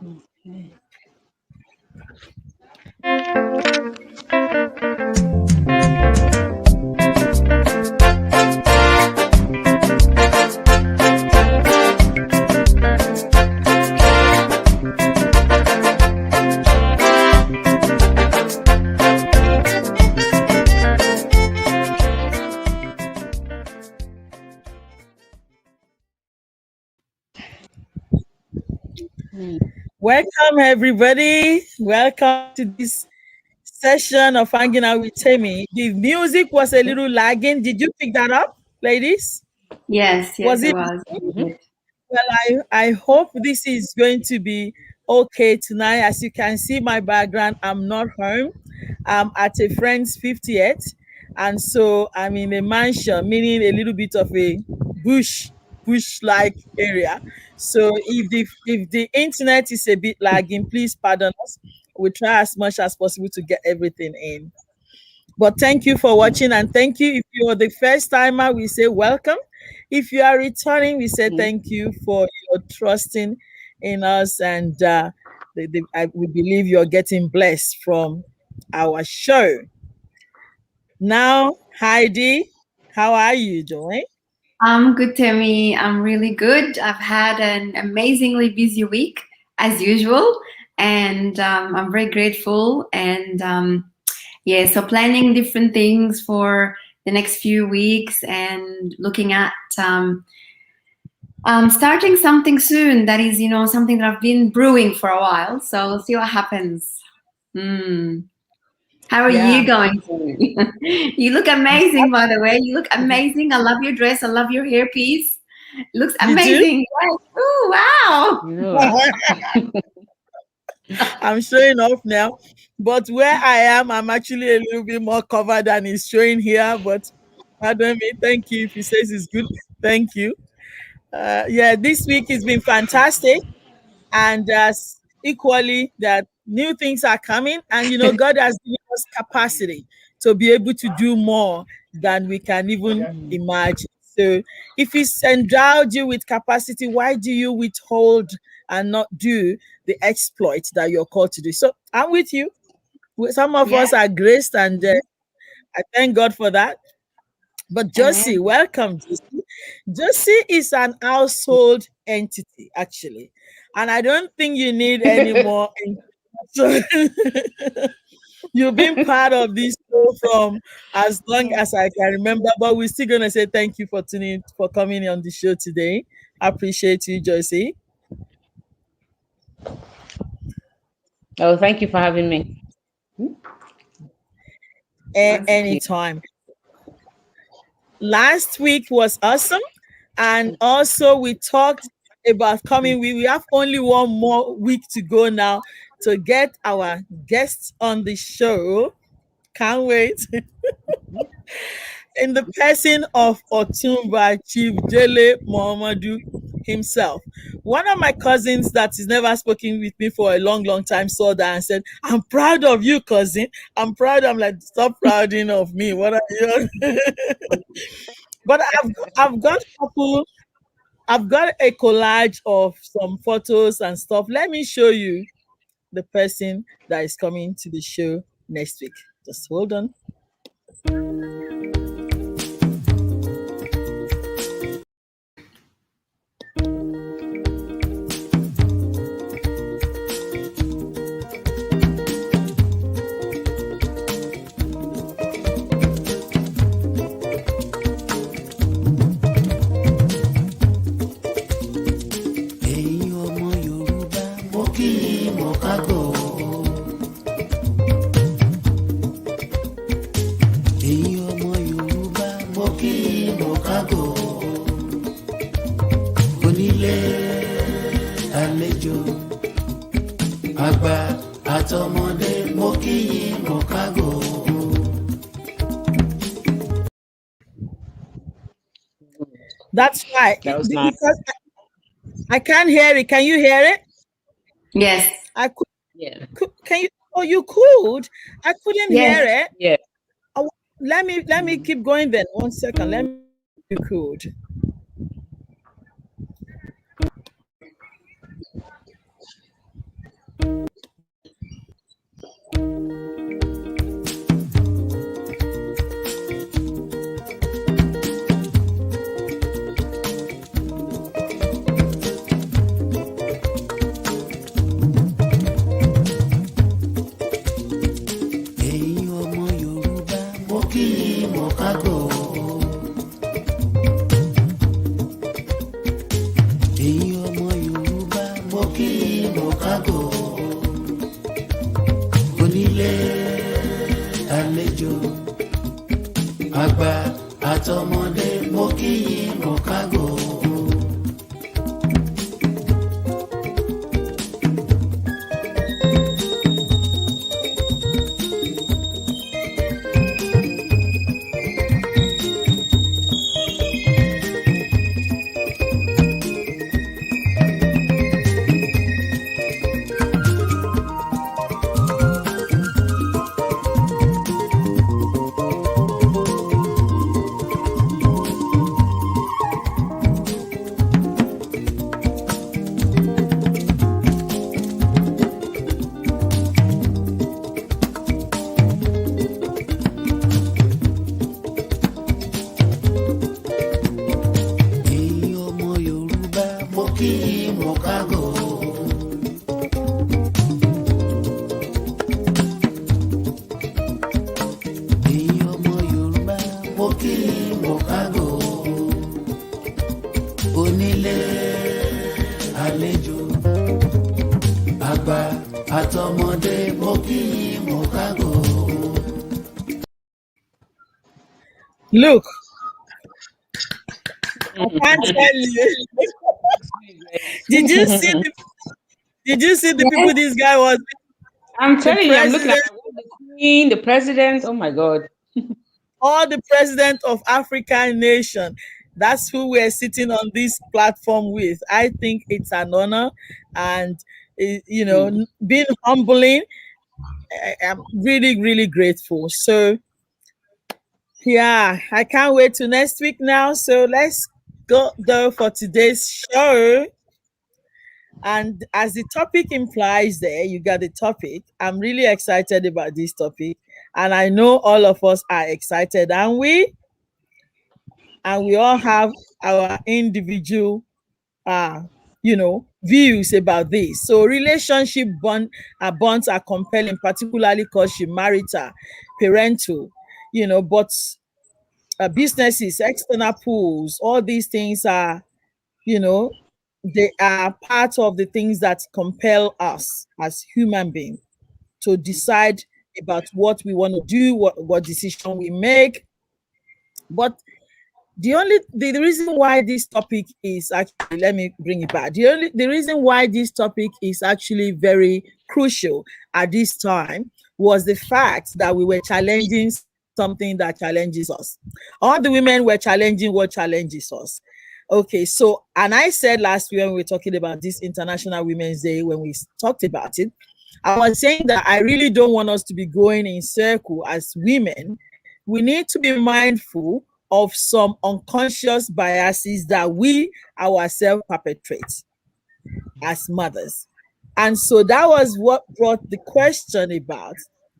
Okay. Welcome, everybody. Welcome to this session of hanging out with Tammy. The music was a little lagging. Did you pick that up, ladies? Yes, Was it it? was. Well, I hope this is going to be okay tonight. As you can see, my background, I'm not home. I'm at a friend's 50th. And so I'm in a mansion, meaning a little bit of a bush-like area. So if the internet is a bit lagging, please pardon us. We'll try as much as possible to get everything in. But thank you for watching, and thank you. If you're the first timer, we say welcome. If you are returning, we say thank you for your trusting in us, and we believe you're getting blessed from our show. Now, Heidi, how are you doing? I'm good, Tammy. I'm really good. I've had an amazingly busy week, as usual, and I'm very grateful. And yeah, so planning different things for the next few weeks and looking at starting something soon that is, something that I've been brewing for a while. So we'll see what happens. Mm. How are you Yeah. going? You look amazing, by the way. You look amazing. I love your dress. I love your hairpiece. It looks You do? amazing. Yes. Oh, wow. I'm showing off now. But where I am, I'm actually a little bit more covered than it's showing here. But pardon me. Thank you. If he says it's good, thank you. Yeah, this week has been fantastic. And equally, that new things are coming. And, God has given us capacity to be able to do more than we can even imagine. So if He's endowed you with capacity, why do you withhold and not do the exploits that you're called to do? So I'm with you. Some of Yeah. us are graced, and I thank God for that. But Josie, Amen. welcome, Josie. Josie is an household entity, actually. And I don't think you need any more. So you've been part of this show from as long as I can remember, but we're still going to say thank you for coming on the show today. I appreciate you, Josie. Oh, thank you for having me. Anytime. Last week was awesome. And also, we talked about coming. We have only one more week to go now to get our guests on the show. Can't wait. In the person of Otumba Chief Jele Mohamadu himself. One of my cousins that has never spoken with me for a long, long time saw that and said, "I'm proud of you, cousin. I'm proud." I'm like, "Stop prouding of me. What are you?" But I've got a collage of some photos and stuff. Let me show you the person that is coming to the show next week. Just hold on. That's right. That was nice. Because I can't hear it. Can you hear it? Yes. I could. Yeah. Can you? Oh, you could. I couldn't hear Yes. it. Yeah. Oh, let me keep going then. 1 second. Let me. You could. kí mo kágò onílé àlejò àgbà àtọmọdé mo kí mo kágò. Look, I can't tell you. Did you see the people this guy was? I'm The telling you, I'm looking at president, the queen, the president. Oh my God. all the president of African nation. That's who we're sitting on this platform with. I think it's an honor, and being humbling. I'm really, really grateful. So yeah, I can't wait to next week now. So let's go for today's show. And as the topic implies there, you got the topic. I'm really excited about this topic. And I know all of us are excited, and we all have our individual views about this. So relationship bonds are compelling, particularly courtship, marital, parental, but businesses, external pools, all these things are, they are part of the things that compel us as human beings to decide about what we want to do, what decision we make. But the reason why this topic is actually, let me bring it back. The reason why this topic is actually very crucial at this time was the fact that we were challenging something that challenges us. All the women were challenging what challenges us. Okay, so, and I said last week when we were talking about this International Women's Day, when we talked about it, I was saying that I really don't want us to be going in circle as women. We need to be mindful of some unconscious biases that we ourselves perpetrate as mothers. And so that was what brought the question about,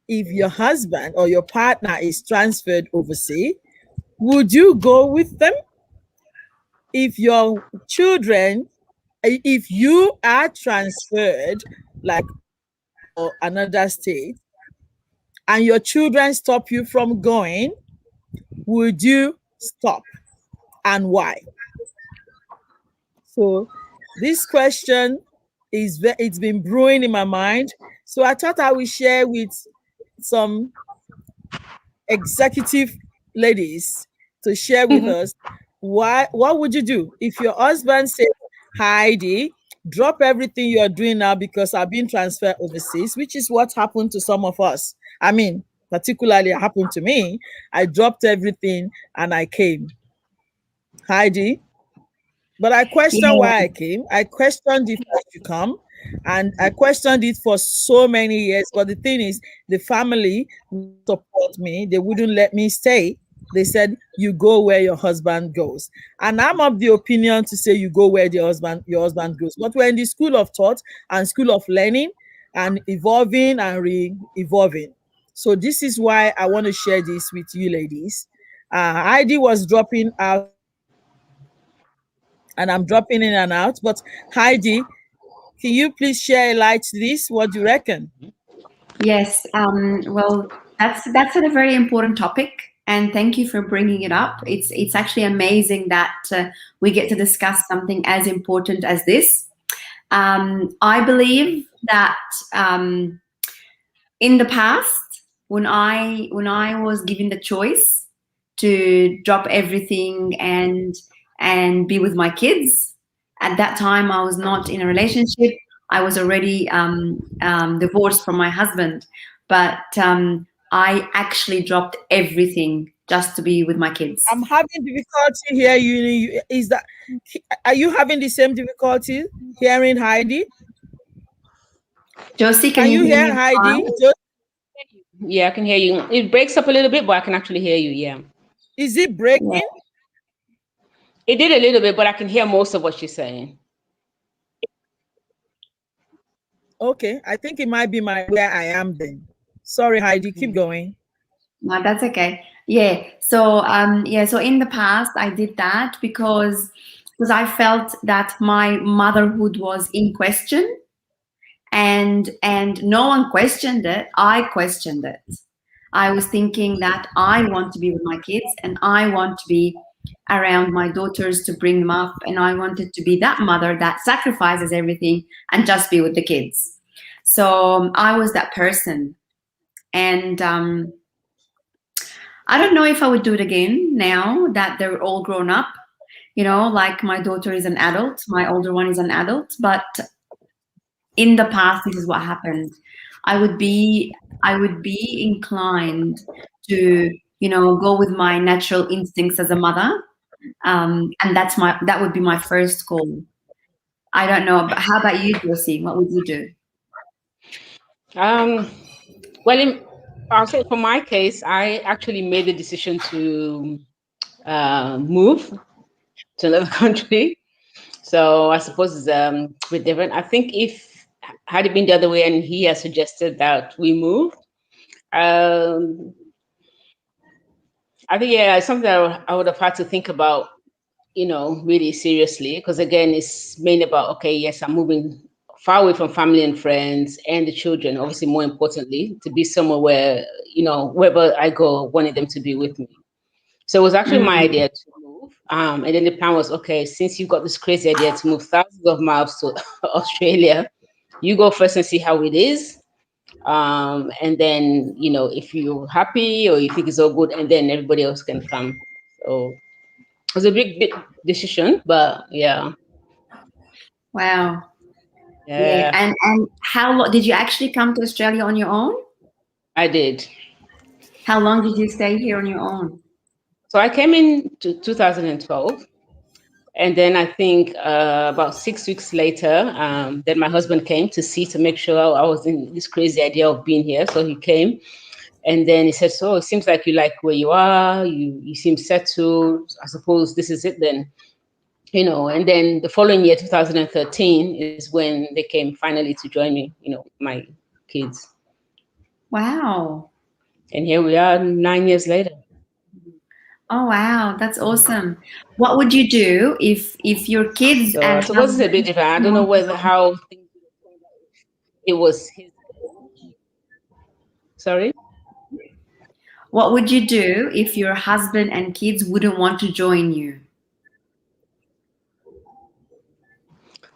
if your husband or your partner is transferred overseas, would you go with them? If your children, if you are transferred like or another state and your children stop you from going, would you stop, and why? So this question it's been brewing in my mind. So I thought I would share with some executive ladies to share with us what would you do if your husband says, Heidi, drop everything you're doing now because I've been transferred overseas, which is what happened to some of us. I mean, particularly it happened to me. I dropped everything and I came. Heidi, but I questioned why I came. I questioned if I should come. And I questioned it for so many years. But the thing is, the family would support me. They wouldn't let me stay. They said, you go where your husband goes. And I'm of the opinion to say you go where your husband goes. But we're in the school of thought and school of learning and evolving and re-evolving. So this is why I want to share this with you ladies. Heidi was dropping out and I'm dropping in and out. But Heidi, can you please share a light to this? What do you reckon? Yes. Well, that's a very important topic, and thank you for bringing it up. It's actually amazing that we get to discuss something as important as this. I believe that in the past, when I was given the choice to drop everything and be with my kids, at that time I was not in a relationship. I was already divorced from my husband, but I actually dropped everything just to be with my kids. I'm having difficulty hearing you. Are you having the same difficulty hearing Heidi? Josie, can Can you you hear hear me Heidi? fine? Yeah, I can hear you. It breaks up a little bit, but I can actually hear you. Yeah. Is it Yeah. breaking? It did a little bit, but I can hear most of what she's saying. Okay, I think it might be my where I am then. Sorry, Heidi, keep going. No, that's okay. Yeah. So so in the past I did that because I felt that my motherhood was in question, and no one questioned it. I questioned it. I was thinking that I want to be with my kids and I want to be around my daughters to bring them up, and I wanted to be that mother that sacrifices everything and just be with the kids. So I was that person, and I don't know if I would do it again now that they're all grown up. Like my daughter is an adult, my older one is an adult, but in the past, this is what happened. I would be inclined to, go with my natural instincts as a mother, and that would be my first goal. I don't know, but how about you, Josie? What would you do? Um, well, I'll say for my case, I actually made the decision to move to another country. So I suppose it's a bit different. I think if had it been the other way and he has suggested that we move, um, I think yeah, it's something that I would have had to think about, really seriously. Because again, it's mainly about okay, yes, I'm moving far away from family and friends and the children. Obviously, more importantly, to be somewhere where wherever I go, I wanted them to be with me. So it was actually my Mm, idea to move. And then the plan was, okay, since you've got this crazy idea to move thousands of miles to Australia, you go first and see how it is. And then, if you're happy or you think it's all good, and then everybody else can come. So it was a big decision, but yeah. wow. Yeah. Yeah, And how long did you actually come to Australia on your own? I did. How long did you stay here on your own? So I came in to 2012. And then I think about 6 weeks later, then my husband came to see to make sure I was in this crazy idea of being here. So he came, and then he said, "So it seems like you like where you are. You seem settled. I suppose this is it then." And then the following year, 2013, is when they came finally to join me. My kids, Wow. and here we are 9 years later. Oh wow, that's awesome. What would you do if your kids So I and suppose it's a bit husband different. I don't know want to whether go? how things it was his. Sorry. What would you do if your husband and kids wouldn't want to join you?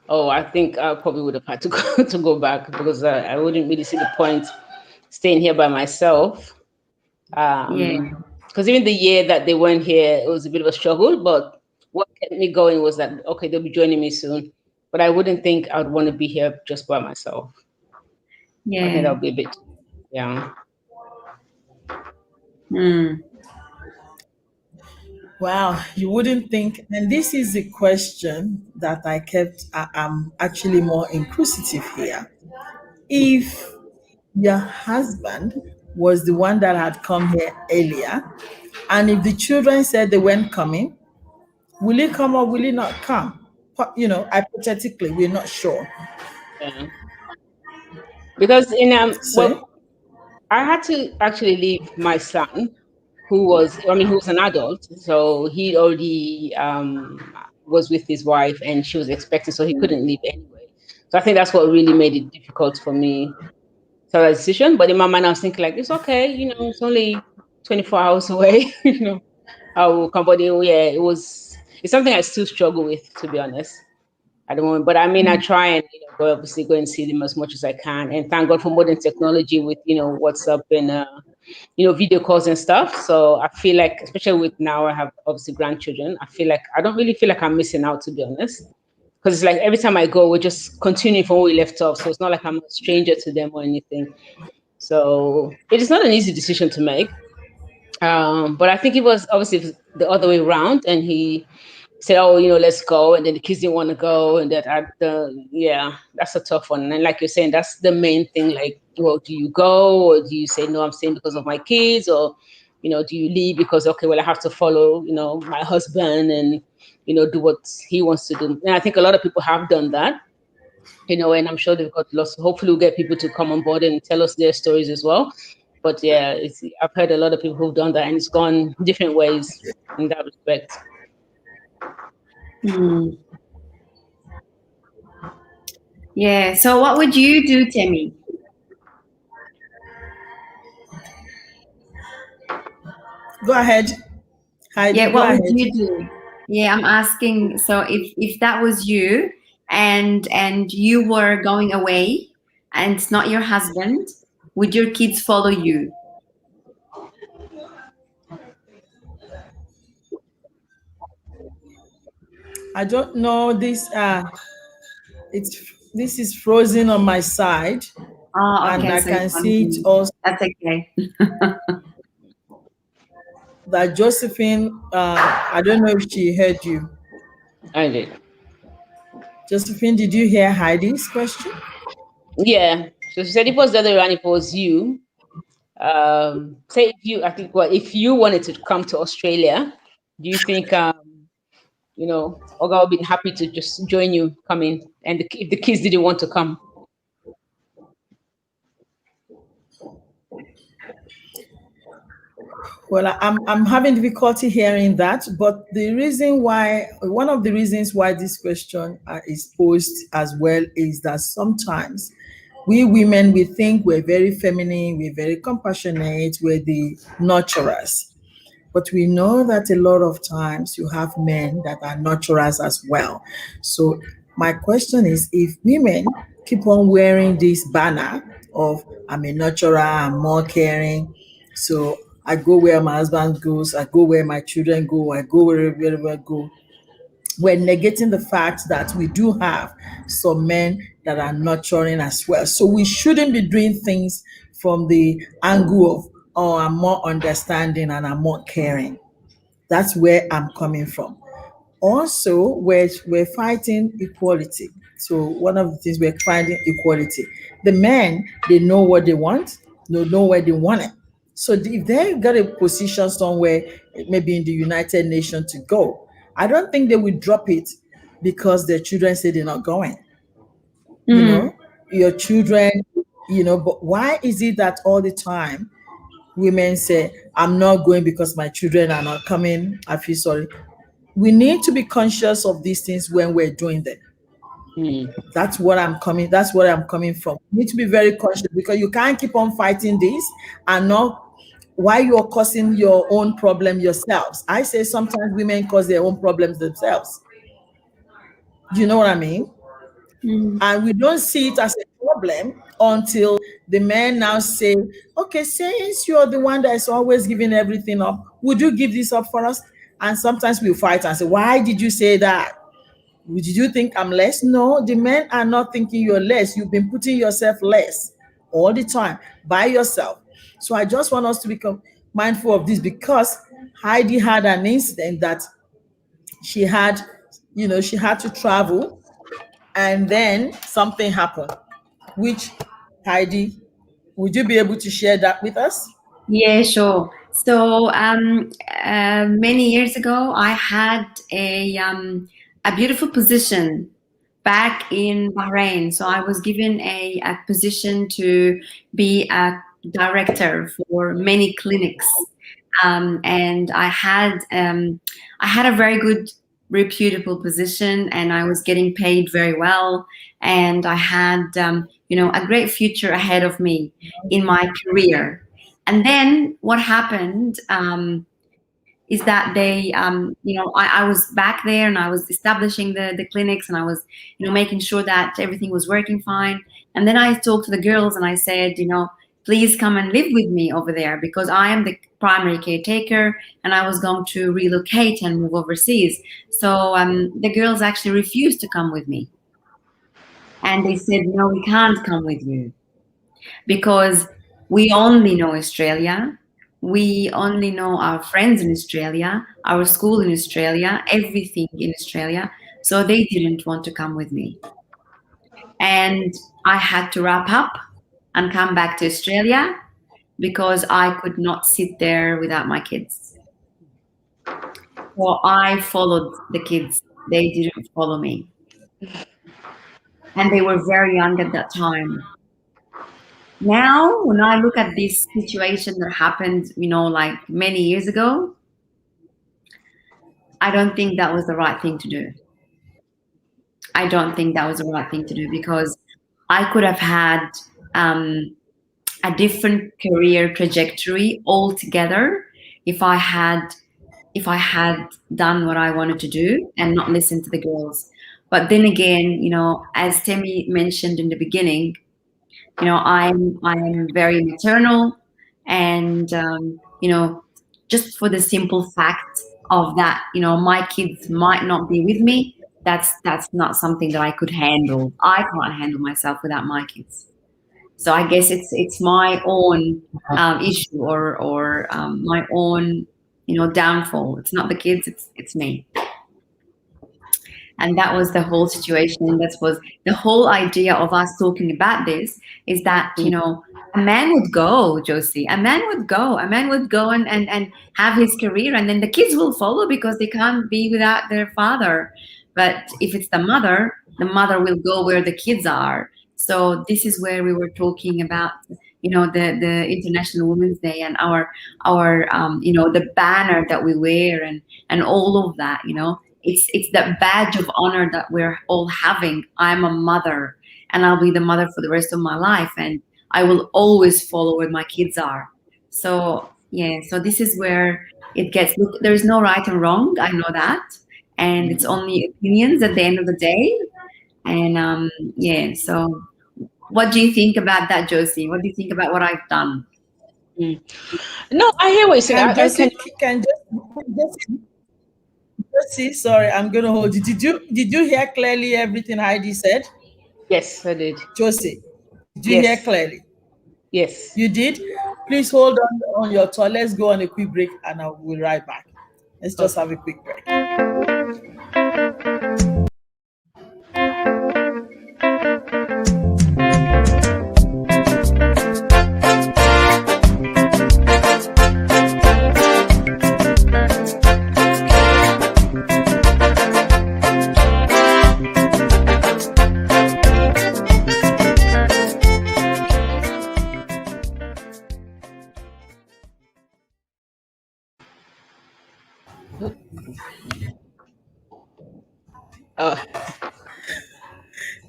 Oh, I think I probably would have had to go to go back because I wouldn't really see the point staying here by myself. Yeah, Because even the year that they weren't here, it was a bit of a struggle. But what kept me going was that okay, they'll be joining me soon. But I wouldn't think I'd want to be here just by myself. I think that yeah. would be a bit, yeah. Hmm. Wow, you wouldn't think. And this is a question that I'm actually more inquisitive here. If your husband was the one that had come here earlier, and if the children said they weren't coming, will he come or will he not come? Hypothetically, we're not sure. Yeah. Because So, I had to actually leave my son, who was an adult, so he already was with his wife, and she was expecting, so he couldn't leave anyway. So I think that's what really made it difficult for me to that decision. But in my mind, I was thinking like, it's okay, it's only 24 hours away, I will come. But yeah, it's something I still struggle with, to be honest. at the moment. But I mean, I try and go, obviously go and see them as much as I can. And thank God for modern technology with WhatsApp and video calls and stuff. So I feel like, especially with now I have obviously grandchildren, I feel like I don't really feel like I'm missing out, to be honest. Because it's like every time I go, we're just continuing from where we left off. So it's not like I'm a stranger to them or anything. So it is not an easy decision to make. But I think it was obviously the other way around, and he said, "Oh, let's go," and then the kids didn't want to go, and yeah, that's a tough one. And like you're saying, that's the main thing. Like, well, do you go, or do you say no? I'm staying because of my kids, or do you leave because okay, well, I have to follow my husband and do what he wants to do. And I think a lot of people have done that. And I'm sure they've got lots. Hopefully, we'll get people to come on board and tell us their stories as well. But yeah, I've heard a lot of people who've done that, and it's gone different ways in that respect. Mm. Yeah. So what would you do, Temi? Go ahead, Heidi. Yeah, Go what would ahead. you do? Yeah, I'm asking. So if that was you, and you were going away, and it's not your husband, would your kids follow you? I don't know this. It's this is frozen on my side, Oh, and okay. I So you can can't see hear it me. also That's okay. that Josephine. I don't know if she heard you. I did. Josephine, did you hear Heidi's question? Yeah. So she said if it was the other way around, if it was you, say if you, I think, well, if you wanted to come to Australia, do you think, Oga would be happy to just join you coming? And if the kids didn't want to come? Well, I'm having difficulty hearing that, but one of the reasons why this question is posed as well is that sometimes we women, we think we're very feminine, we're very compassionate, we're the nurturers. But we know that a lot of times you have men that are nurturers as well. So my question is, if women keep on wearing this banner of I'm a nurturer, I'm more caring, so I go where my husband goes, I go where my children go, I go wherever I go, we're negating the fact that we do have some men that are nurturing as well. So we shouldn't be doing things from the angle of, oh, I'm more understanding and I'm more caring. That's where I'm coming from. Also, we're fighting equality. So one of the things we're fighting equality. The men, they know what they want, they know where they want it. So if they got a position somewhere, maybe in the United Nations to go, I don't think they will drop it because their children say they're not going. You Mm. know, your children, but why is it that all the time women say, I'm not going because my children are not coming? I feel sorry. We need to be conscious of these things when we're doing them. Hmm. That's what I'm coming from. You need to be very conscious because you can't keep on fighting this and not why you're causing your own problem yourselves. I say sometimes women cause their own problems themselves. Do you know what I mean? Mm. And we don't see it as a problem until the men now say, okay, since you're the one that is always giving everything up, would you give this up for us? And sometimes we fight and say, why did you say that? Did you think I'm less? No, the men are not thinking you're less. You've been putting yourself less all the time by yourself. So I just want us to become mindful of this because Heidi had an incident that she had, she had to travel and then something happened, which Heidi, would you be able to share that with us? Yeah, sure. So many years ago, I had a beautiful position back in Bahrain. So I was given a position to be a director for many clinics, and I had a very good, reputable position, and I was getting paid very well, and I had a great future ahead of me in my career. And then what happened is that they, I was back there and I was establishing the clinics, and I was, making sure that everything was working fine. And then I talked to the girls and I said, please come and live with me over there, because I am the primary caretaker and I was going to relocate and move overseas. So the girls actually refused to come with me. And they said, no, we can't come with you because we only know Australia. We only know our friends in Australia, our school in Australia, everything in Australia. So they didn't want to come with me. And I had to wrap up and come back to Australia because I could not sit there without my kids. So I followed the kids. They didn't follow me. And they were very young at that time. Now, when I look at this situation that happened, like many years ago, I don't think that was the right thing to do. I don't think that was the right thing to do, because I could have had a different career trajectory altogether if I had done what I wanted to do and not listened to the girls. But then again, as Temi mentioned in the beginning, I'm very maternal, and just for the simple fact of that, my kids might not be with me. That's not something that I could handle. I can't handle myself without my kids. So I guess it's my own issue or my own downfall. It's not the kids. It's me. And that was the whole situation. That was the whole idea of us talking about this, is that, a man would go, Josie. A man would go and have his career, and then the kids will follow because they can't be without their father. But if it's the mother will go where the kids are. So this is where we were talking about, the International Women's Day and our the banner that we wear and all of that, It's that badge of honor that we're all having. I'm a mother, and I'll be the mother for the rest of my life, and I will always follow where my kids are. So yeah, so this is where it gets. Look, there's no right and wrong. I know that, and it's only opinions at the end of the day. And so what do you think about that, Josie? What do you think about what I've done? No, I hear what you're saying. Josie, sorry, I'm going to hold you. Did you hear clearly everything Heidi said? Yes, I did. Josie, did you hear clearly? Yes. You did? Please hold on your thought. Let's go on a quick break and I will be right back. Let's just have a quick break.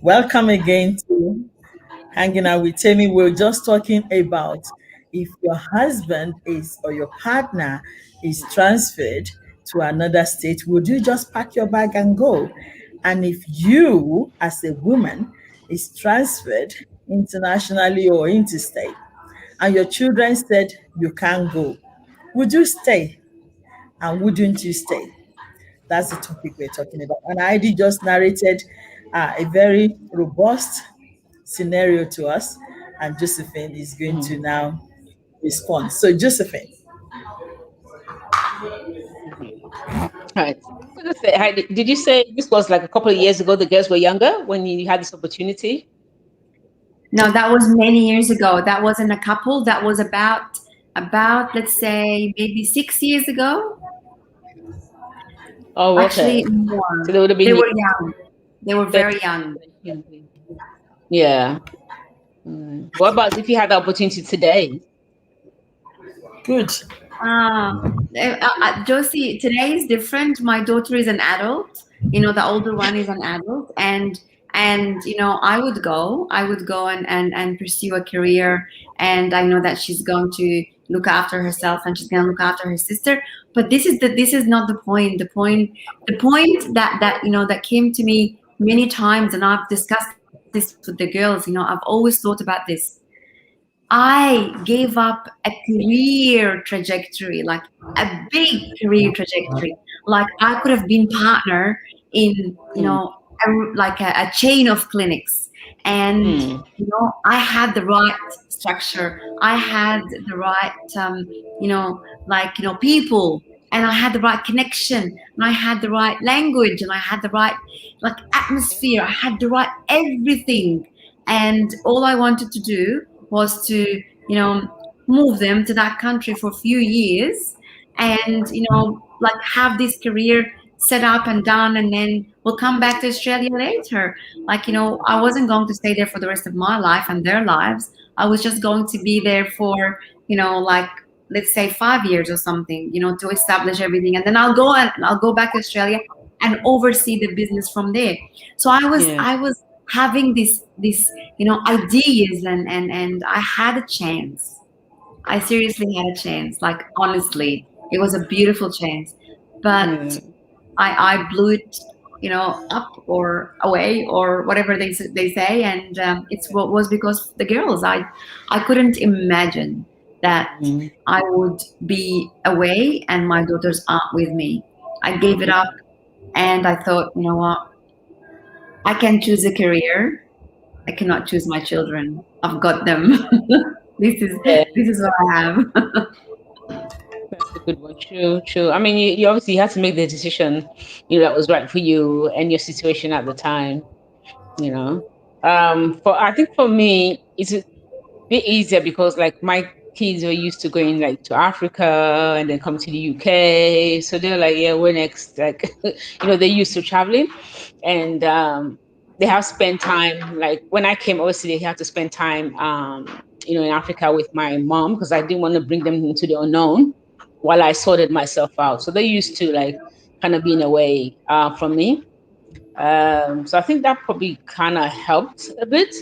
Welcome again to Hanging Out with Temi. We're just talking about if your husband is or your partner is transferred to another state, would you just pack your bag and go? And if you, as a woman, is transferred internationally or interstate, and your children said you can't go, would you stay? And wouldn't you stay? That's the topic we're talking about. And Heidi just narrated a very robust scenario to us, and Josephine is going to now respond. So, Josephine. Right. Did you say this was like a couple of years ago? The girls were younger when you had this opportunity? No, that was many years ago. That wasn't a couple. That was about let's say maybe 6 years ago. Oh, okay. Actually, more. So they would have been. They were young. They were very young. Yeah. What about if you had the opportunity today? Good. Josie, today is different. My daughter is an adult. The older one is an adult, and I would go and pursue a career, and I know that she's going to look after herself and she's gonna look after her sister. But this is not the point. The point that came to me many times, and I've discussed this with the girls. I've always thought about this. I gave up a career trajectory, like a big career trajectory. Like I could have been partner in, Mm. like a chain of clinics. And, Mm. I had the right structure. I had the right, people, and I had the right connection, and I had the right language, and I had the right, like, atmosphere. I had the right everything. And all I wanted to do was to, move them to that country for a few years, and, like, have this career set up and done, and then we'll come back to Australia later. Like, I wasn't going to stay there for the rest of my life and their lives. I was just going to be there for, like, let's say 5 years or something, to establish everything, and then I'll go back to Australia and oversee the business from there. So Yeah. I was having this ideas, and I had a chance. I seriously had a chance. Like, honestly, it was a beautiful chance, but Yeah. I blew it, up or away or whatever they say, and it's what was because of the girls. I couldn't imagine that Mm. I would be away and my daughters aren't with me. I gave it up, and I thought, you know what? I can choose a career. I cannot choose my children. I've got them. this is Yeah. this is what I have. That's a good one. True, true. I mean, you obviously had to make the decision, that was right for you and your situation at the time. You know, for I think for me, it's a bit easier because like my kids were used to going like to Africa and then come to the UK, so they're like, yeah, we're next. Like, they're used to traveling, and they have spent time. Like when I came, obviously they had to spend time, in Africa with my mom because I didn't want to bring them into the unknown while I sorted myself out. So they're used to like kind of being away from me. So I think that probably kind of helped a bit,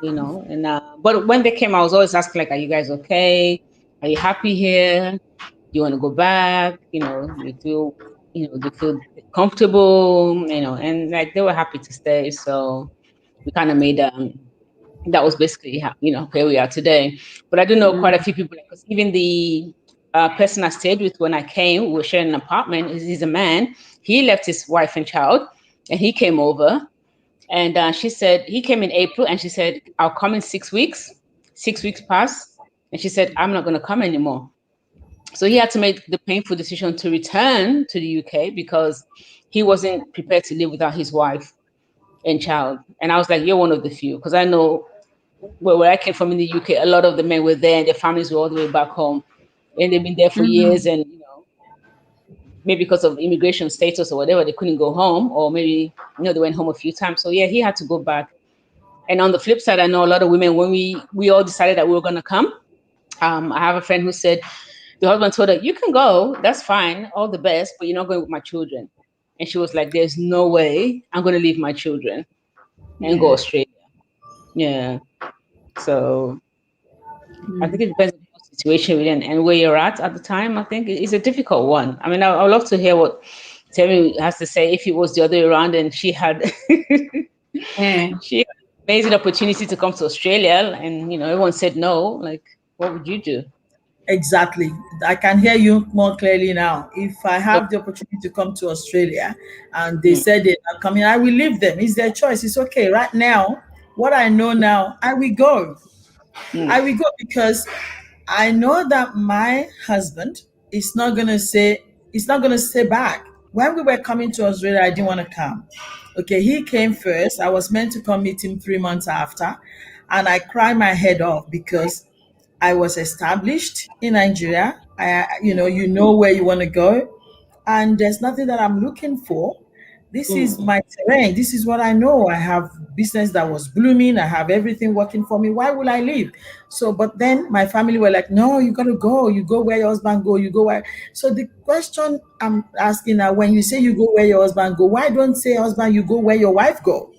And but when they came, I was always asking like, "Are you guys okay? Are you happy here? Do you want to go back? Do you feel comfortable? And like they were happy to stay. So we kind of made that was basically how, where we are today. But I do know quite a Mm, few people because even the person I stayed with when I came, we were sharing an apartment. He's a man. He left his wife and child, and he came over. And she said he came in April, and she said, "I'll come in 6 weeks." 6 weeks passed, and she said, "I'm not going to come anymore." So he had to make the painful decision to return to the UK because he wasn't prepared to live without his wife and child. And I was like, "You're one of the few," because I know where I came from in the UK, a lot of the men were there, and their families were all the way back home, and they've been there for years, mm, and maybe because of immigration status or whatever, they couldn't go home, or maybe they went home a few times. So yeah, he had to go back. And on the flip side, I know a lot of women, when we all decided that we were going to come, I have a friend who said the husband told her, "You can go, that's fine, all the best, but you're not going with my children." And she was like, "There's no way I'm going to leave my children and go yeah. Australia." Yeah. So I think Mm. it depends on the situation and where you're at the time. I think it's a difficult one. I mean, I would love to hear what Terry has to say if it was the other way around and she had Yeah. she had an amazing opportunity to come to Australia and everyone said no. Like, what would you do? Exactly. I can hear you more clearly now. If I Okay. have the opportunity to come to Australia and they Mm, said they're not coming, I will leave them. It's their choice. It's okay. Right now, what I know now, I will go. mm, I will go because I know that my husband is not gonna say he's not gonna stay back. When we were coming to Australia, I didn't want to come. Okay, he came first. I was meant to come meet him 3 months after, and I cried my head off because I was established in Nigeria. You know where you want to go, and there's nothing that I'm looking for. This is mm, my terrain. This is what I know. I have business that was blooming. I have everything working for me. Why will I leave? So, but then my family were like, "No, you got to go. You go where your husband go. You go where." So the question I'm asking now, when you say you go where your husband go, why don't say husband you go where your wife go?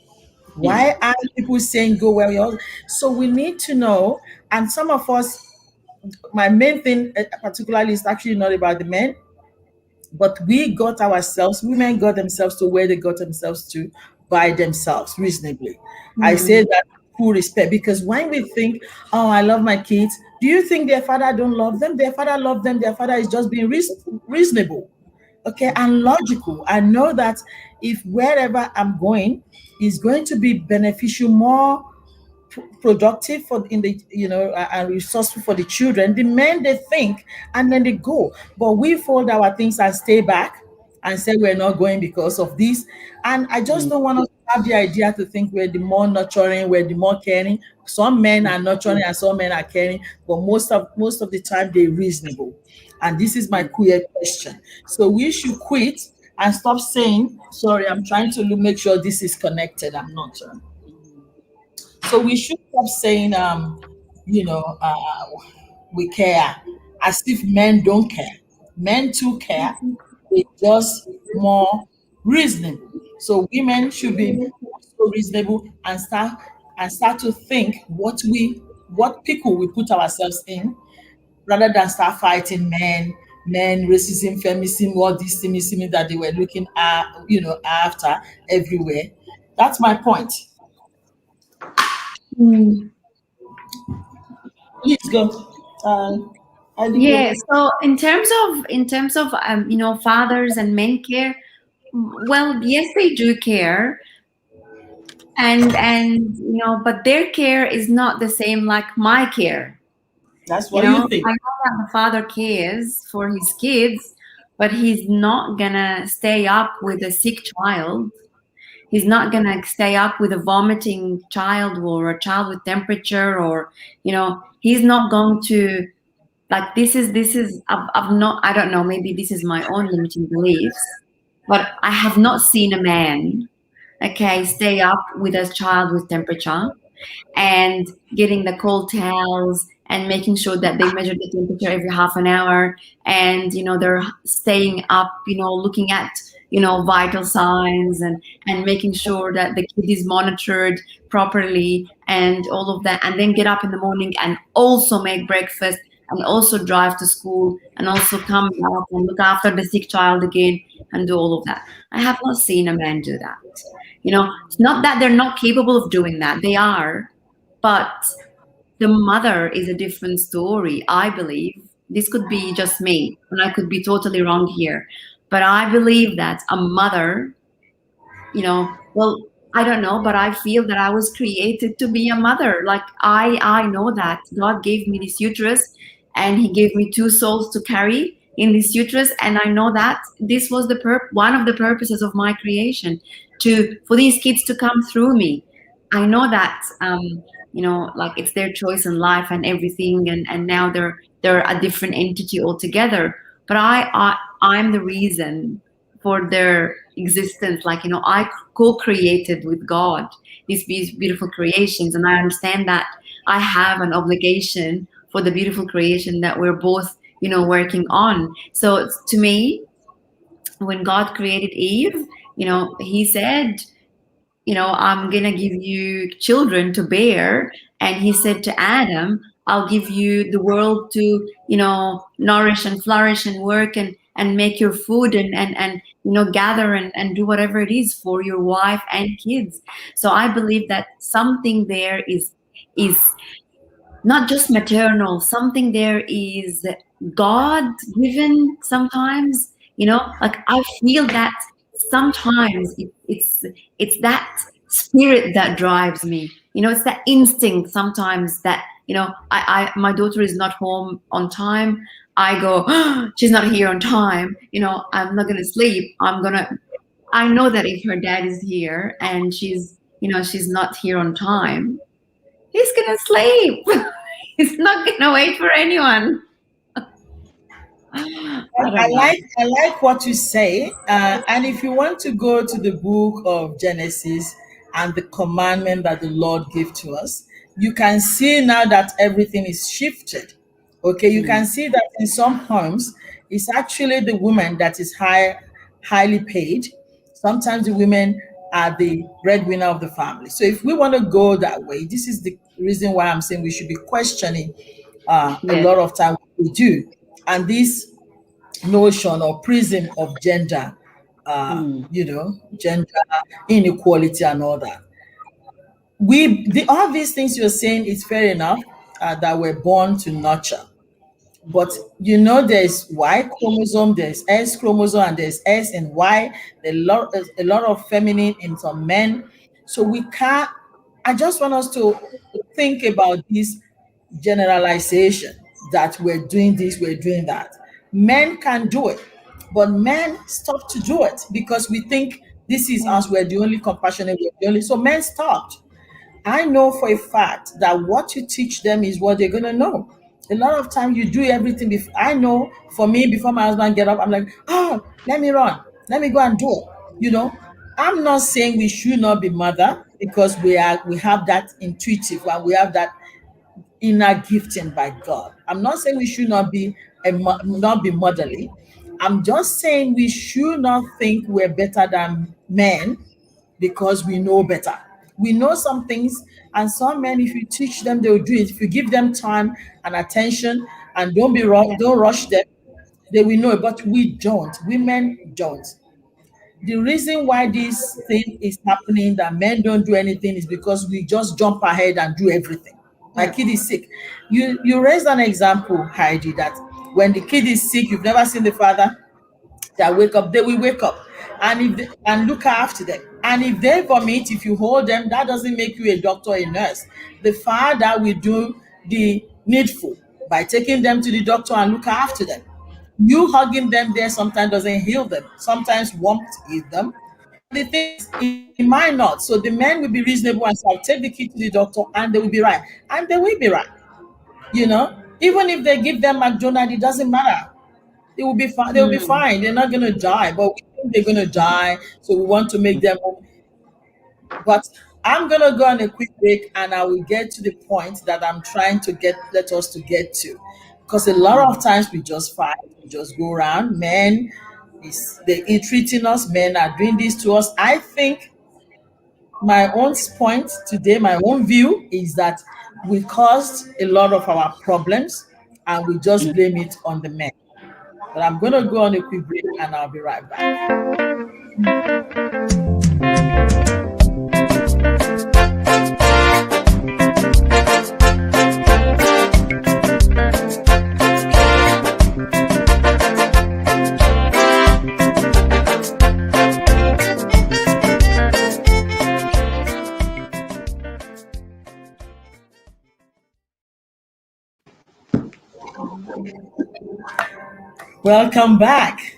mm, Why are people saying go where your husband? So we need to know. And some of us, my main thing, particularly, is actually not about the men, but we got ourselves, women got themselves to where they got themselves to by themselves reasonably. I say Mm. that with full respect, because when we think, oh, I love my kids, do you think their father don't love them? Their father love them. Their father is just being reasonable, okay, and logical. I know that if wherever I'm going is going to be beneficial, more productive for in the, and resourceful for the children, the men, they think and then they go. But we fold our things and stay back and say we're not going because of this. And I just don't want us to have the idea to think we're the more nurturing, we're the more caring. Some men are nurturing and some men are caring, but most of the time they're reasonable. And this is my queer question. So we should quit and stop saying, sorry, I'm trying to make sure this is connected. I'm not sure. So we should stop saying, you know, uh, we care, as if men don't care. Men too care. They just more reasonable. So women should be also reasonable and start to think what people we put ourselves in, rather than start fighting men, racism, feminism, all these things that they were looking at, after everywhere. That's my point. Mm. Please go. I leave Yeah, you. so in terms of fathers and men care, well, yes, they do care, and but their care is not the same like my care. That's You what know, you think. I know that the father cares for his kids, but he's not gonna stay up with a sick child. He's not gonna stay up with a vomiting child or a child with temperature, or he's not going to, like, this is I've not, I don't know, maybe this is my own limiting beliefs, but I have not seen a man, okay, stay up with a child with temperature and getting the cold towels and making sure that they measure the temperature every half an hour, and they're staying up, looking at vital signs, and making sure that the kid is monitored properly and all of that, and then get up in the morning and also make breakfast and also drive to school and also come back and look after the sick child again and do all of that. I have not seen a man do that. It's not that they're not capable of doing that, they are, but the mother is a different story, I believe. This could be just me, and I could be totally wrong here. But I believe that a mother, well, I don't know, but I feel that I was created to be a mother. Like, I know that God gave me this uterus, and He gave me two souls to carry in this uterus, and I know that this was one of the purposes of my creation, to for these kids to come through me. I know that, like, it's their choice in life and everything, and now they're a different entity altogether. But I'm the reason for their existence. Like, I co-created with God these beautiful creations, and I understand that I have an obligation for the beautiful creation that we're both working on. So to me, when God created Eve, He said, I'm going to give you children to bear. And He said to Adam, I'll give you the world to, nourish and flourish and work and make your food and gather and do whatever it is for your wife and kids. So I believe that something there is not just maternal, something there is God given sometimes, like, I feel that sometimes it's that spirit that drives me. It's that instinct sometimes that, I my daughter is not home on time. I go, oh, she's not here on time. I'm not gonna sleep. I know that if her dad is here and she's not here on time, he's gonna sleep. He's not gonna wait for anyone. I I don't know. like what you say, and if you want to go to the book of Genesis and the commandment that the Lord gave to us, you can see now that everything is shifted. Okay, you can see that in some homes, it's actually the woman that is highly paid. Sometimes the women are the breadwinner of the family. So if we want to go that way, this is the reason why I'm saying we should be questioning A Yeah. lot of time we do. And this notion or prism of gender, Mm. gender inequality and all that. All these things you're saying is fair enough, that we're born to nurture. But there's Y chromosome, there's S chromosome, and there's S and Y. There's a lot of feminine in some men. So we can't. I just want us to think about this generalization that we're doing this, we're doing that. Men can do it, but men stop to do it because we think this is us. We're the only compassionate. We're the only. So men stopped. I know for a fact that what you teach them is what they're gonna know. A lot of time you do everything before. I know for me, before my husband get up, I'm like, oh, let me run, let me go and do it. I'm not saying we should not be mother because we have that intuitive and we have that inner gifting by God. I'm not saying we should not be not be motherly. I'm just saying we should not think we're better than men because we know better. We know some things, and some men, if you teach them, they will do it. If you give them time and attention, and don't rush them, they will know it. But we don't. Women don't. The reason why this thing is happening that men don't do anything is because we just jump ahead and do everything. My kid is sick. You raised an example, Heidi, that when the kid is sick, you've never seen the father that wake up, they will wake up and look after them. And if they vomit, if you hold them, that doesn't make you a doctor or a nurse. The father will do the needful by taking them to the doctor and look after them. You hugging them there sometimes doesn't heal them. Sometimes warmth heals them. But the thing is, it might not. So the men will be reasonable and say, I'll take the kid to the doctor and they will be right. And they will be right. Even if they give them McDonald's, it doesn't matter. They will be fine. They will be Mm. fine. They're not gonna die, but we think they're gonna die, so we want to make them. But I'm gonna go on a quick break, and I will get to the point that I'm trying to let us to get to, because a lot of times we just fight, we just go around. Men is they treating us. Men are doing this to us. I think my own point today, my own view is that we caused a lot of our problems, and we just blame it on the men. But I'm going to go on a quick break and I'll be right back. Welcome back.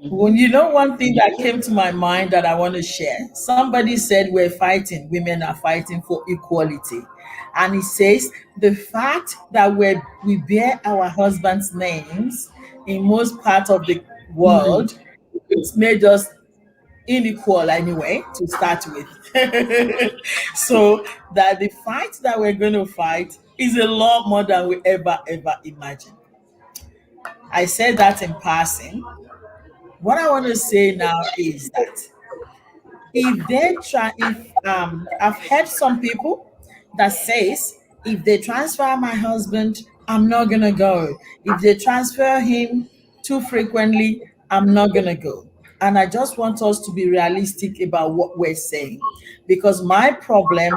Well, one thing that came to my mind that I want to share. Somebody said we're fighting, women are fighting for equality. And it says the fact that we bear our husbands' names in most parts of the Mm. world, it's made us unequal anyway to start with. So that the fight that we're going to fight is a lot more than we ever imagined. I said that in passing. What I want to say now is that if I've heard some people that says if they transfer my husband, I'm not gonna go. If they transfer him too frequently, I'm not gonna go. And I just want us to be realistic about what we're saying, because my problem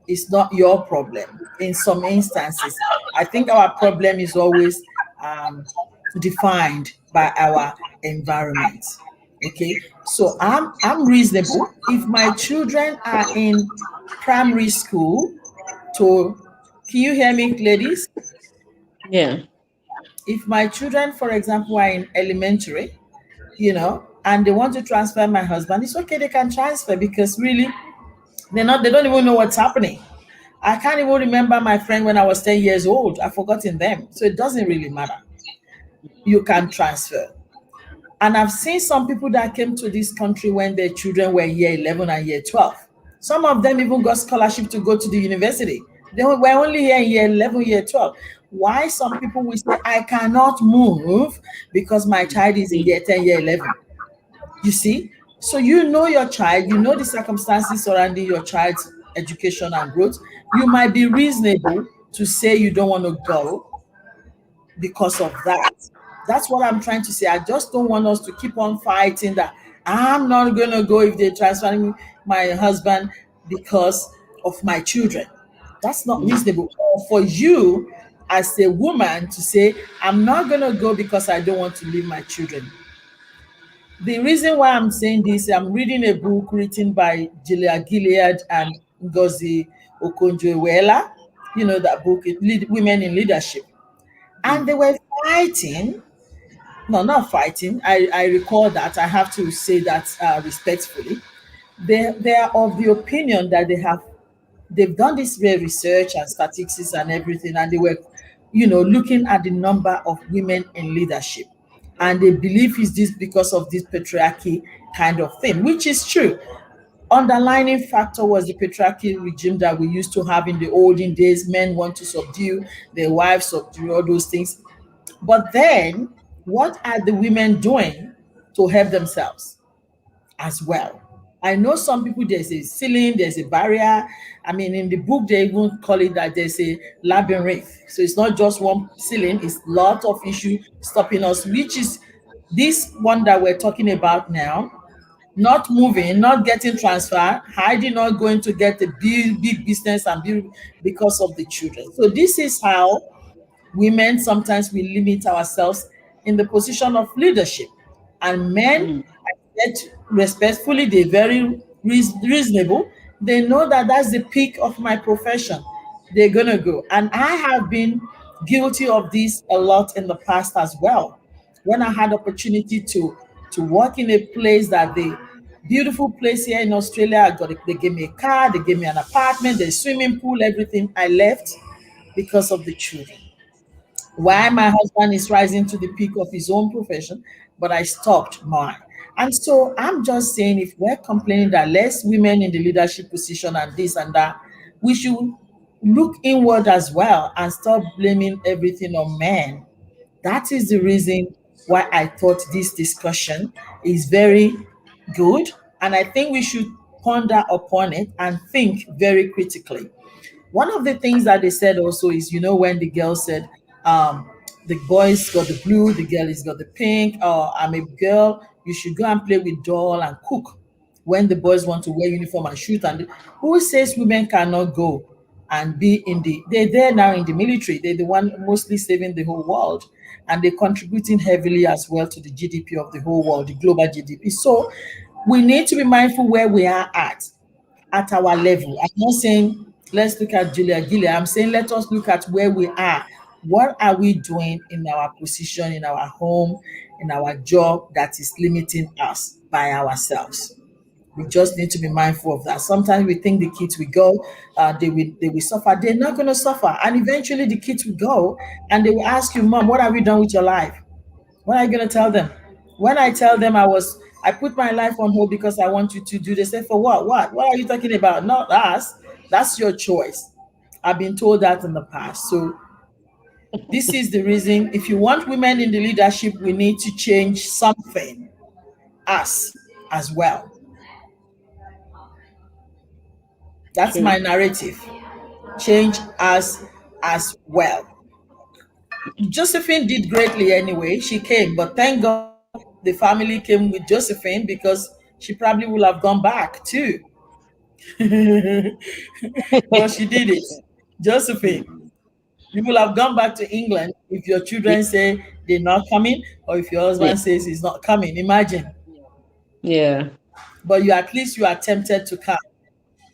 is not your problem in some instances. I think our problem is always um, defined by our environment. Okay, so I'm reasonable. If my children are in primary school, to can you hear me, ladies? Yeah. If my children, for example, are in elementary, and they want to transfer my husband, it's okay, they can transfer because really they don't even know what's happening. I can't even remember my friend when I was 10 years old. I've forgotten them. So it doesn't really matter. You can transfer. And I've seen some people that came to this country when their children were year 11 and year 12. Some of them even got scholarship to go to the university. They were only here in year 11, year 12. Why some people will say, I cannot move because my child is in year 10, year 11. You see? So you know your child, you know the circumstances surrounding your child's education and growth. You might be reasonable to say you don't want to go because of that. That's what I'm trying to say. I just don't want us to keep on fighting that I'm not going to go if they transfer me my husband because of my children. That's not Mm. reasonable. Or for you as a woman to say, I'm not going to go because I don't want to leave my children. The reason why I'm saying this, I'm reading a book written by Julia Gilead and Ngozi Okonjo-Iweala. You know that book, Women in Leadership. And Mm. they were fighting. No, not fighting. I recall that. I have to say that respectfully. They are of the opinion that they've done this real research and statistics and everything, and they were, looking at the number of women in leadership. And they believe is this because of this patriarchy kind of thing, which is true. Underlining factor was the patriarchy regime that we used to have in the olden days. Men want to subdue their wives, subdue all those things. But then, what are the women doing to help themselves as well? I know some people, there's a ceiling, there's a barrier. I mean, in the book, they even call it that there's a labyrinth. So it's not just one ceiling, it's a lot of issue stopping us, which is this one that we're talking about now. Not moving, not getting transfer, hiding, not going to get a big business and build because of the children. So this is how women sometimes we limit ourselves in the position of leadership, and men, Mm. yet respectfully, they're very reasonable. They know that that's the peak of my profession. They're gonna go, and I have been guilty of this a lot in the past as well. When I had opportunity to work in a place that the beautiful place here in Australia, they gave me a car, they gave me an apartment, the swimming pool, everything. I left because of the children. Why my husband is rising to the peak of his own profession, but I stopped mine. And so I'm just saying, if we're complaining that less women in the leadership position and this and that, we should look inward as well and stop blaming everything on men. That is the reason why I thought this discussion is very good. And I think we should ponder upon it and think very critically. One of the things that they said also is, when the girl said, um, the boys got the blue, the girl is got the pink, or I'm a girl, you should go and play with doll and cook. When the boys want to wear uniform and shoot, and who says women cannot go and be they're there now in the military. They're the one mostly saving the whole world, and they're contributing heavily as well to the GDP of the whole world, the global GDP. So we need to be mindful where we are at our level. I'm not saying let's look at Julia Gilliam. I'm saying let us look at where we are. What are we doing in our position, in our home, in our job that is limiting us by ourselves? We just need to be mindful of that. Sometimes we think the kids will go, they will suffer. They're not going to suffer, and eventually the kids will go, and they will ask you, "Mom, what have you done with your life?" What are you going to tell them? When I tell them I put my life on hold because I want you to do, they say, for what? What are you talking about? Not us. That's your choice. I've been told that in the past. So this is the reason. If you want women in the leadership, we need to change something, us as well. That's True. my narrative. Change us as well. Josephine did greatly anyway. She came, but thank God the family came with Josephine because she probably would have gone back too. But she did it. Josephine, Mm. you will have gone back to England if your Yeah. children say they're not coming or if your Yeah. husband says he's not coming. Imagine. Yeah. But you at least you are tempted to come.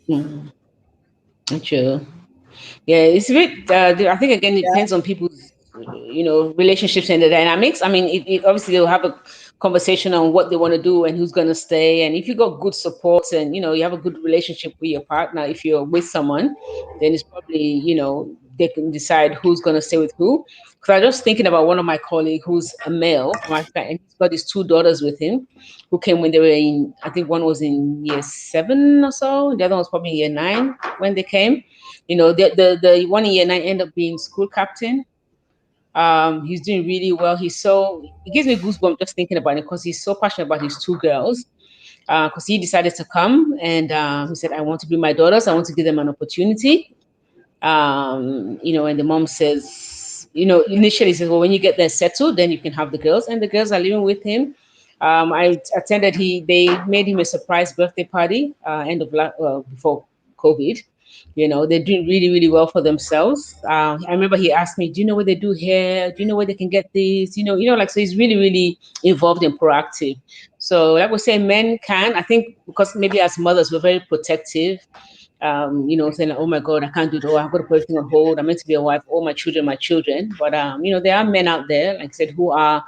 Mm. True. Yeah, it's a bit. I think again, it Yeah. depends on people's, relationships and the dynamics. I mean, it obviously they'll have a conversation on what they want to do and who's going to stay. And if you got good support and you have a good relationship with your partner, if you're with someone, then it's probably they can decide who's going to stay with who. Because I was just thinking about one of my colleagues who's a male from Africa, and he's got his two daughters with him, who came when they were in. I think one was in year 7 or so. The other one was probably in year 9 when they came. The one in year 9 ended up being school captain. He's doing really well. It gives me goosebumps just thinking about it because he's so passionate about his two girls. Because he decided to come and he said, I want to be my daughters. I want to give them an opportunity. And the mom says, initially says, well, when you get there settled, then you can have the girls, and the girls are living with him. I attended. They made him a surprise birthday party, before COVID. They're doing really, really well for themselves. I remember he asked me, "Do you know where they do hair? Do you know where they can get this? Like so. He's really, really involved and proactive. So, like we say, men can. I think because maybe as mothers we're very protective. Saying like, "Oh my God, I can't do it. Oh, I've got to put everything on hold. I'm meant to be a wife. Oh, my children, my children." But there are men out there, like I said, who are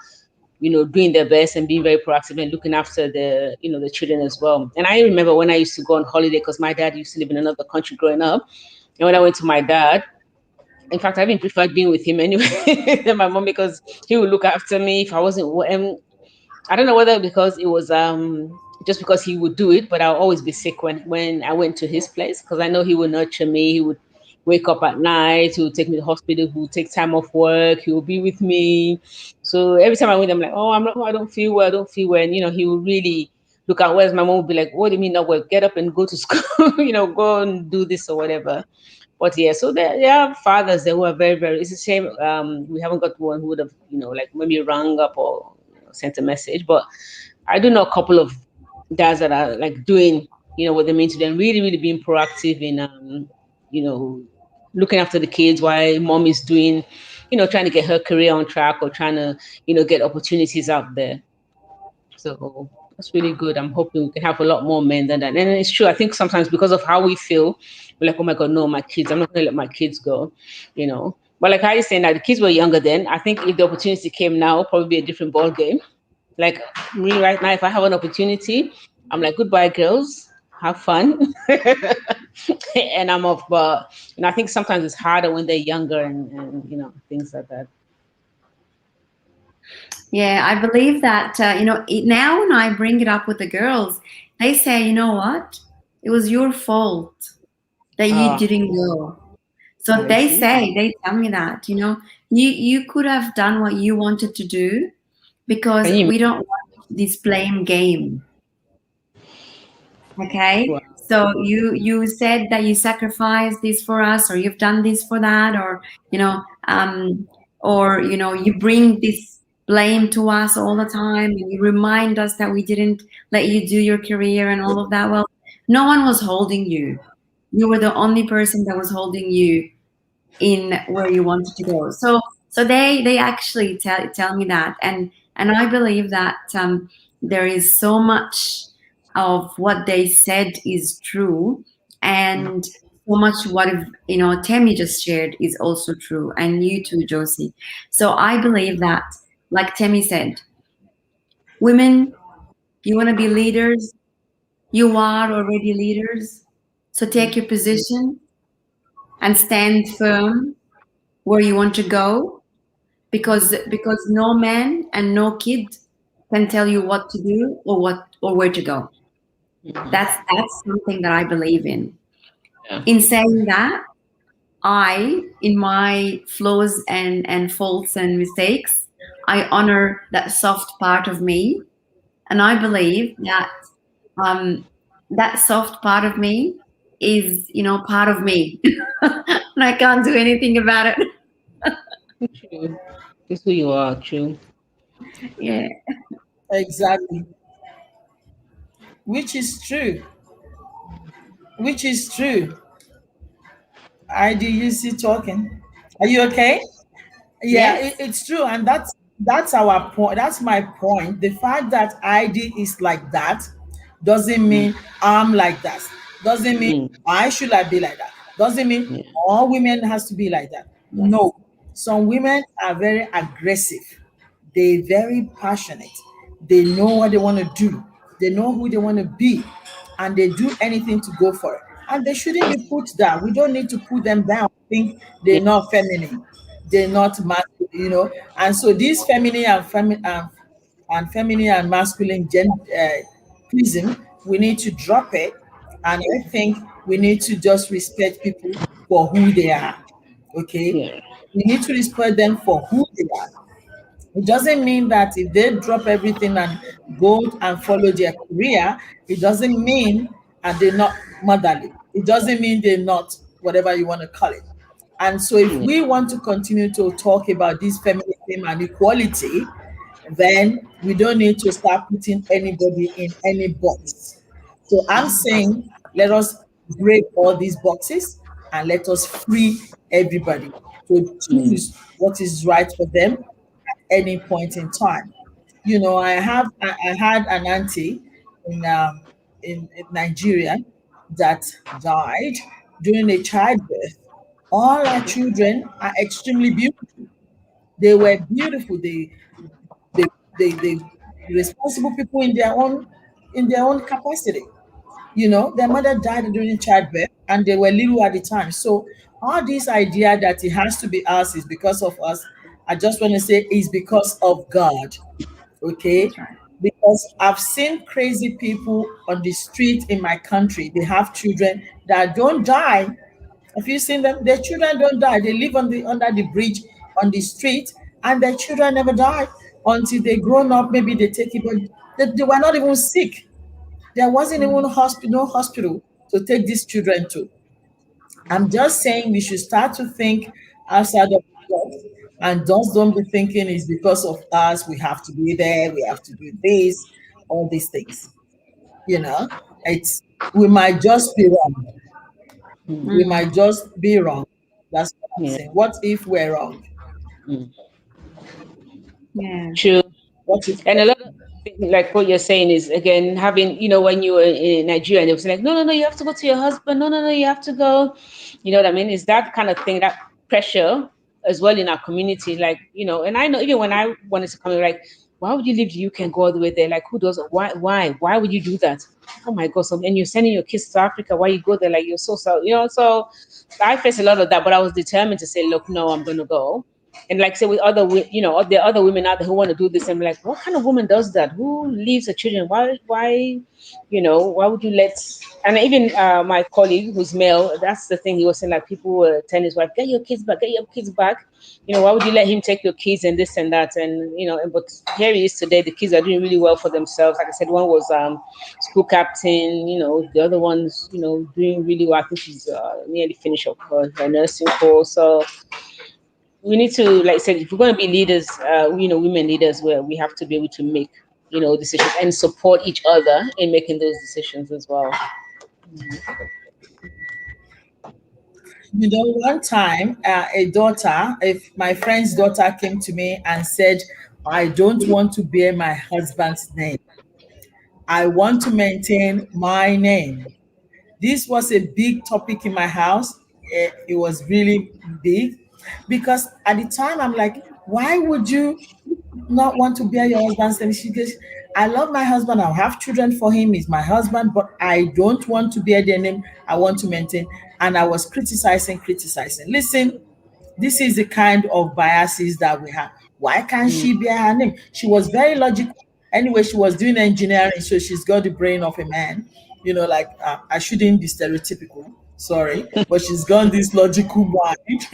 doing their best and being very proactive and looking after the children as well. And I remember when I used to go on holiday because my dad used to live in another country growing up. And when I went to my dad, in fact, I even preferred being with him anyway than my mom because he would look after me if I wasn't. I don't know whether because it was just because he would do it, but I'll always be sick when I went to his place because I know he would nurture me. He would wake up at night. He would take me to the hospital. He would take time off work. He would be with me. So every time I went, I'm like, oh, I don't feel well. I don't feel well. And he would really look at. Whereas my mom would be like, what do you mean not well? Get up and go to school. Go and do this or whatever. But yeah, so there are fathers there who are very, very. It's a shame we haven't got one who would have, like maybe rung up or sent a message. But I do know a couple of dads that are like doing, what they mean to them, really, really being proactive in, you know, looking after the kids while mom is doing, trying to get her career on track or trying to, get opportunities out there. So that's really good. I'm hoping we can have a lot more men than that. And it's true. I think sometimes because of how we feel, we're like, oh my God, no, my kids, I'm not going to let my kids go, But like I was saying, that the kids were younger then. I think if the opportunity came now, probably be a different ball game. Like me right now, if I have an opportunity, I'm like, goodbye, girls. Have fun. And I'm off. But I think sometimes it's harder when they're younger and things like that. Yeah, I believe that, now when I bring it up with the girls, they say, you know what? It was your fault that you Ah, didn't go. So yeah, see? they tell me that, you could have done what you wanted to do because Can you we don't want this blame game. Okay, imagine? so you said that you sacrificed this for us, or you've done this for that, or you bring this blame to us all the time, and you remind us that we didn't let you do your career and all of that. Well, no one was holding you. You were the only person that was holding you in where you wanted to go. So they actually tell me that, and I believe that there is so much of what they said is true, and so much what Tammy just shared is also true, and you too, Josie. So I believe that, like Tammy said, women, you want to be leaders, you are already leaders. So take your position and stand firm where you want to go, because no man and no kid can tell you what to do or where to go. That's something that I believe in. Yeah. In saying that, in my flaws and faults and mistakes, I honor that soft part of me, and I believe that um, that soft part of me is part of me, and I can't do anything about it. True. This is who you are, true. Yeah. Exactly. Which is true. Which is true. I do you see talking? Are you okay? Yeah, Yes. it's true, and that's our point. That's my point. The fact that ID is like that doesn't Mm, mean I'm like that. Doesn't mean mm, I should I be like that. Doesn't mean yeah. all women has to be like that. Yes. No, some women are very aggressive. They're very passionate. They know what they want to do. They know who they want to be, and they do anything to go for it. And they shouldn't be put down. We don't need to put them down. Think Yeah. they're not feminine, they're not masculine. And so these feminine and masculine prism, we need to drop it. And I think we need to just respect people for who they are. Okay, Yeah. we need to respect them for who they are. It doesn't mean that if they drop everything and go and follow their career, it doesn't mean and they're not motherly. It doesn't mean they're not whatever you want to call it. And so, if Yeah. we want to continue to talk about this feminism and equality, then we don't need to start putting anybody in any box. So, I'm saying let us break all these boxes and let us free everybody to Mm. choose what is right for them at any point in time. I had an auntie in Nigeria that died during a childbirth. All our children are extremely beautiful. They were beautiful. They, they responsible people in their own capacity. Their mother died during childbirth, and they were little at the time. So all this idea that it has to be us is because of us, I just want to say is because of God. Okay, That's right. because I've seen crazy people on the street in my country. They have children that don't die. Have you seen them? Their children don't die. They live on the under the bridge on the street, and their children never die until they grown up. Maybe they take it, but they were not even sick. There wasn't even hospital, no hospital to take these children to. I'm just saying we should start to think outside of the box, and just don't be thinking it's because of us. We have to be there. We have to do this, all these things. You know, it's we might just be wrong. Mm. We Mm. might just be wrong. That's what I'm Yeah. saying. What if we're wrong? Mm. Yeah. True. What if And we're a lot of like what you're saying is again having, when you were in Nigeria and they was like, no, no, no, you have to go to your husband. No, no, no, you have to go. You know what I mean? Is that kind of thing, that pressure as well in our community. Like, and I know even when I wanted to come, like, why would you leave the UK and go all the way there? Like, who does it? Why would you do that? Oh my God. So, and you're sending your kids to Africa. Why you go there? Like, you're so, so I faced a lot of that, but I was determined to say, look, no, I'm going to go. And like say with there are other women out there who want to do this. And I'm like, what kind of woman does that? Who leaves her children? Why would you let? And even my colleague who's male, that's the thing he was saying. Like people were telling his wife, get your kids back. Why would you let him take your kids and this and that? And but here he is today. The kids are doing really well for themselves. Like I said, one was school captain. The other one's doing really well. I think she's nearly finished up her nursing course. So we need to, like I said, if we're going to be leaders, women leaders, where we have to be able to make decisions and support each other in making those decisions as well. One time, if my friend's daughter came to me and said, I don't want to bear my husband's name. I want to maintain my name. This was a big topic in my house. It was really big because at the time I'm like, why would you not want to bear your husband's name? She goes, I love my husband. I'll have children for him. He's my husband, but I don't want to bear their name. I want to maintain. And I was criticizing. Listen, this is the kind of biases that we have. Why can't Mm, she bear her name? She was very logical. Anyway, she was doing engineering, so she's got the brain of a man. I shouldn't be stereotypical, sorry, but she's got this logical mind.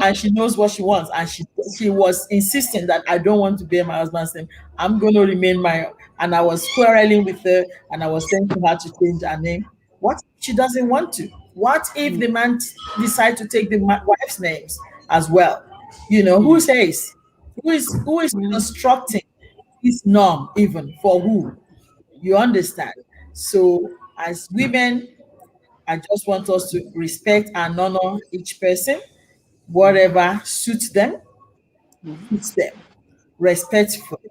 And she knows what she wants. And she was insisting that I don't want to bear my husband's name. I'm going to remain my. And I was quarreling with her, and I was saying to her to change her name. What if she doesn't want to? What if mm, the man decide to take the wife's names as well? Who mm, says? Who is Mm. constructing this norm even for who? You understand? So as women, I just want us to respect and honor each person, whatever suits them respectfully,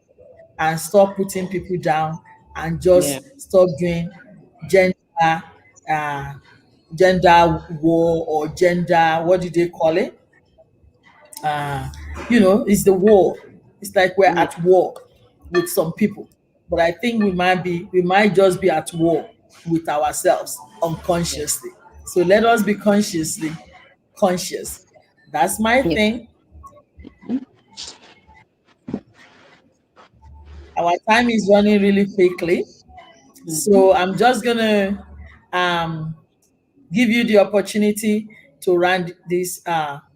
and stop putting people down, and yeah, just stop doing gender uh, gender war, or gender, what do they call it? uh it's the war. It's like we're yeah, at war with some people, but I think we might just be at war with ourselves yeah, unconsciously. So let us be consciously conscious. That's my yeah. thing. Our time is running really quickly, so I'm just gonna um give you the opportunity to round this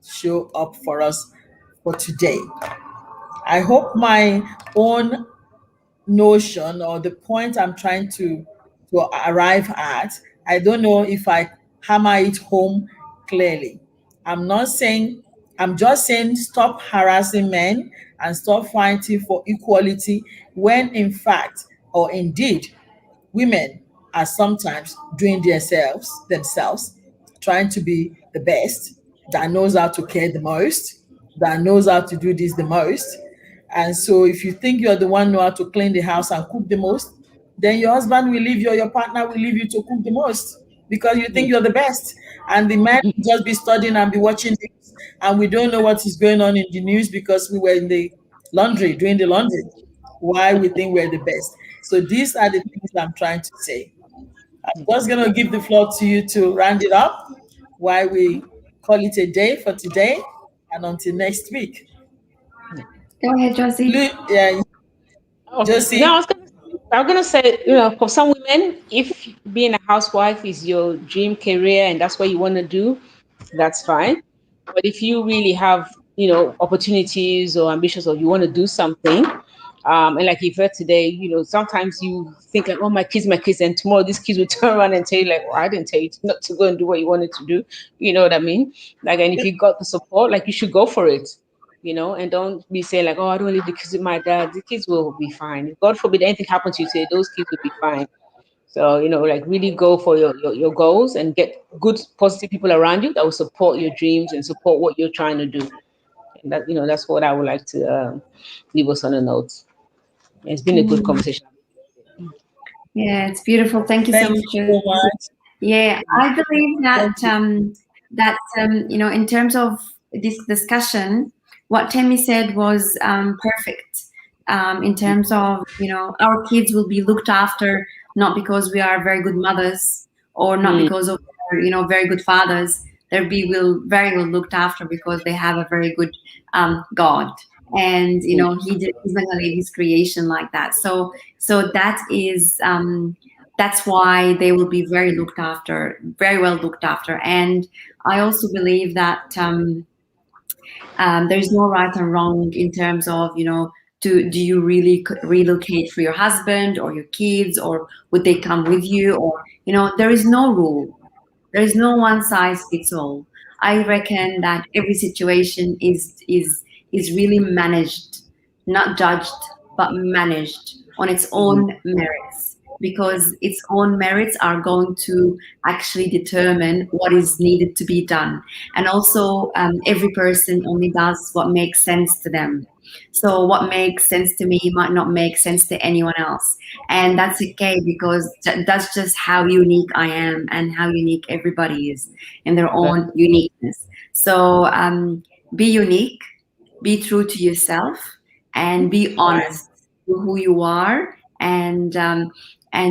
show up for us for today. I hope my own notion, or the point I'm trying to arrive at, I don't know if I hammer it home clearly. I'm not saying, I'm just saying stop harassing men and stop fighting for equality when in fact, or indeed, women are sometimes doing themselves, trying to be the best, that knows how to care the most, that knows how to do this the most. And so if you think you're the one know how to clean the house and cook the most, then your husband will leave you or your partner will leave you to cook the most because you think Mm. you're the best. And the man will just be studying and be watching news, and we don't know what is going on in the news because we were in the laundry, doing the laundry. Why we think we're the best. So these are the things I'm trying to say. I'm just going to give the floor to you to round it up while we call it a day for today and until next week. Go ahead, Josie. Yeah, Oh, no, Josie. I was gonna say, for some women, if being a housewife is your dream career and that's what you want to do, that's fine. But if you really have, opportunities or ambitions, or you want to do something, and like you've heard today, sometimes you think like, oh, my kids, and tomorrow these kids will turn around and tell you like, well, I didn't tell you not to go and do what you wanted to do. You know what I mean? Like, and if you got the support, like you should go for it. And don't be saying like, oh, I don't leave the kids with my dad. The kids will be fine. If God forbid anything happens to you today, those kids will be fine. So, like really go for your goals and get good, positive people around you that will support your dreams and support what you're trying to do. And that's what I would like to leave us on a note. It's been a good Mm. conversation. Yeah, it's beautiful. Thank you so Thank you much, so Josie. much. Yeah, I believe Thank you. in terms of this discussion, what Tammy said was perfect. In terms of our kids will be looked after not because we are very good mothers or not Mm, because of very good fathers. They'll be will very well looked after because they have a very good God, and mm, he's not gonna leave his creation like that. So that is. That's why they will be very looked after, very well looked after. And I also believe that there's no right and wrong in terms of, do you really relocate for your husband or your kids, or would they come with you? Or, there is no rule. There is no one size fits all. I reckon that every situation is really managed, not judged, but managed on its mm, own merits, because its own merits are going to actually determine what is needed to be done. And also, every person only does what makes sense to them. So what makes sense to me might not make sense to anyone else, and that's okay, because that's just how unique I am and how unique everybody is in their own exactly. uniqueness. So be unique, be true to yourself, and be Right. honest to who you are, and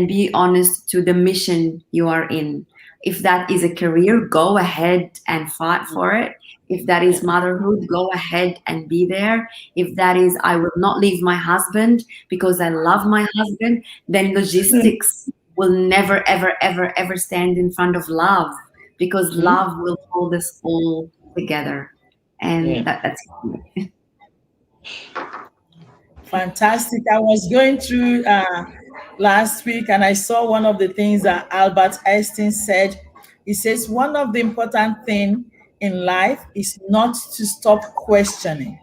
be honest to the mission you are in. If that is a career, go ahead and fight for it. If that Yeah. is motherhood, go ahead and be there. If that is, I will not leave my husband because I love my husband, then logistics will never, ever, ever, ever stand in front of love, because Mhm. love will hold us all together. Yeah. And that's Fantastic. I was going through last week and I saw one of the things that Albert Einstein said. He says one of the important things in life is not to stop questioning.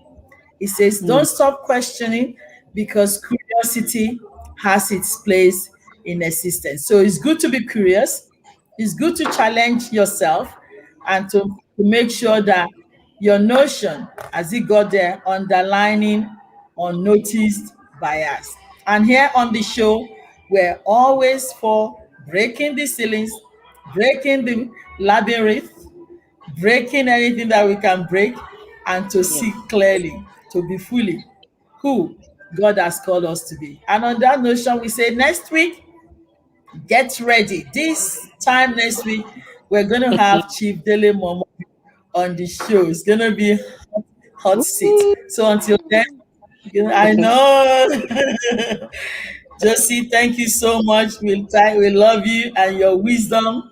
He says, Mm, don't stop questioning because curiosity has its place in existence. So it's good to be curious. It's good to challenge yourself and to make sure that your notion, as it got there, underlining unnoticed bias. And here on the show, we're always for breaking the ceilings, breaking the labyrinth, breaking anything that we can break, and to yeah. see clearly, to be fully who God has called us to be. And on that notion, we say next week, get ready. This time next week, we're going to have Chief Dele Momo on the show. It's going to be hot seat. Woo. So until then, I know. Josie, thank you so much. We love you and your wisdom.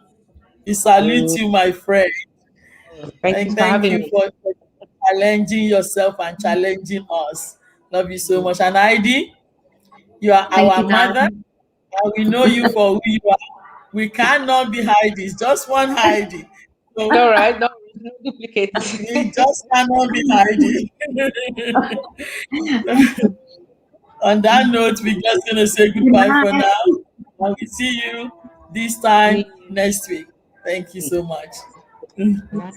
We salute Mm, you, my friend. thank you And for thank having you me. for challenging yourself and challenging us. Love you so much. And Heidi, you are thank our you, mother, darling. and we know you for who you are. We cannot be Heidi. It's just one Heidi. So All right. No, no duplicates. we just cannot be hiding. On that note, we're just gonna say Good goodbye for night. now. And we see you this time next week. Thank you so much. Yeah.